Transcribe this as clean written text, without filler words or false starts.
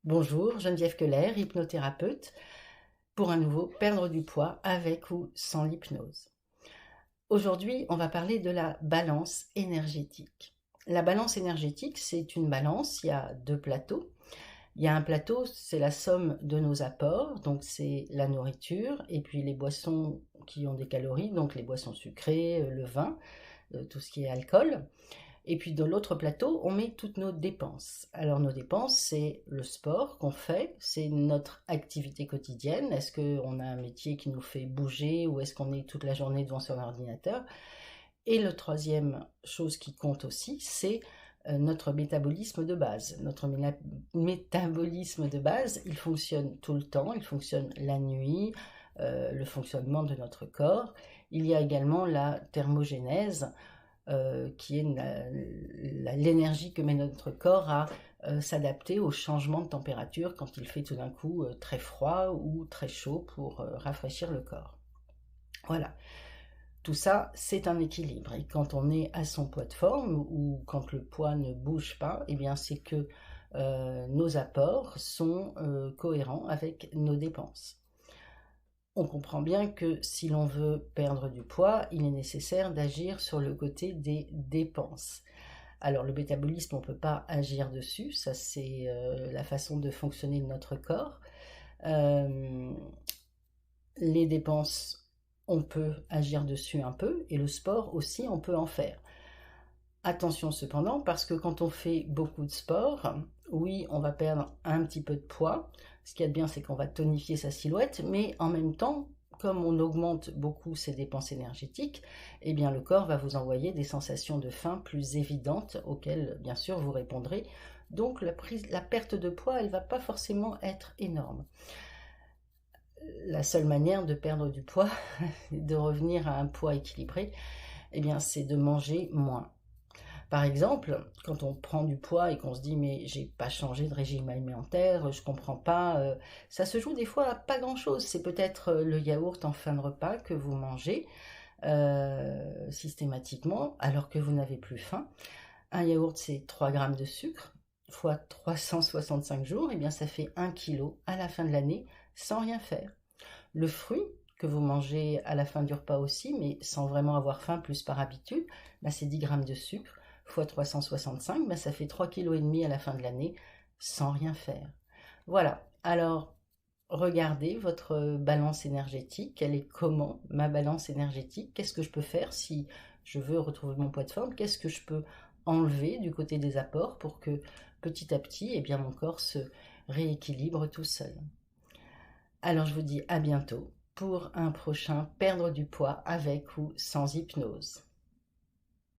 Bonjour, Geneviève Keller, hypnothérapeute, pour un nouveau perdre du poids avec ou sans l'hypnose. Aujourd'hui, on va parler de la balance énergétique. La balance énergétique, c'est une balance, il y a deux plateaux. Il y a un plateau, c'est la somme de nos apports, donc c'est la nourriture, et puis les boissons qui ont des calories, donc les boissons sucrées, le vin, tout ce qui est alcool. Et puis de l'autre plateau, on met toutes nos dépenses. Alors nos dépenses, c'est le sport qu'on fait, c'est notre activité quotidienne. Est-ce qu'on a un métier qui nous fait bouger ou est-ce qu'on est toute la journée devant son ordinateur? Et le troisième chose qui compte aussi, c'est notre métabolisme de base. Notre métabolisme de base, il fonctionne tout le temps, il fonctionne la nuit, le fonctionnement de notre corps. Il y a également la thermogénèse, qui est l'énergie que met notre corps à s'adapter aux changements de température quand il fait tout d'un coup très froid ou très chaud pour rafraîchir le corps. Voilà, tout ça c'est un équilibre et quand on est à son poids de forme ou quand le poids ne bouge pas, eh bien c'est que nos apports sont cohérents avec nos dépenses. On comprend bien que si l'on veut perdre du poids, il est nécessaire d'agir sur le côté des dépenses. Alors le métabolisme, on ne peut pas agir dessus, ça c'est la façon de fonctionner de notre corps. Euh, les dépenses, on peut agir dessus un peu, et le sport aussi, on peut en faire. Attention cependant, parce que quand on fait beaucoup de sport, oui, on va perdre un petit peu de poids. Ce qu'il y a de bien, c'est qu'on va tonifier sa silhouette, mais en même temps, comme on augmente beaucoup ses dépenses énergétiques, eh bien le corps va vous envoyer des sensations de faim plus évidentes auxquelles, bien sûr, vous répondrez. Donc la perte de poids, elle ne va pas forcément être énorme. La seule manière de perdre du poids, de revenir à un poids équilibré, eh bien, c'est de manger moins. Par exemple, quand on prend du poids et qu'on se dit mais j'ai pas changé de régime alimentaire, je comprends pas, ça se joue des fois à pas grand chose. C'est peut-être le yaourt en fin de repas que vous mangez systématiquement alors que vous n'avez plus faim. Un yaourt c'est 3 grammes de sucre fois 365 jours, et bien ça fait 1 kilo à la fin de l'année sans rien faire. Le fruit que vous mangez à la fin du repas aussi, mais sans vraiment avoir faim, plus par habitude, bah c'est 10 grammes de sucre fois 365, bah ça fait 3,5 kg à la fin de l'année sans rien faire. Voilà, alors regardez votre balance énergétique, elle est comment ma balance énergétique, qu'est-ce que je peux faire si je veux retrouver mon poids de forme, qu'est-ce que je peux enlever du côté des apports pour que petit à petit, eh bien, mon corps se rééquilibre tout seul. Alors je vous dis à bientôt pour un prochain perdre du poids avec ou sans hypnose.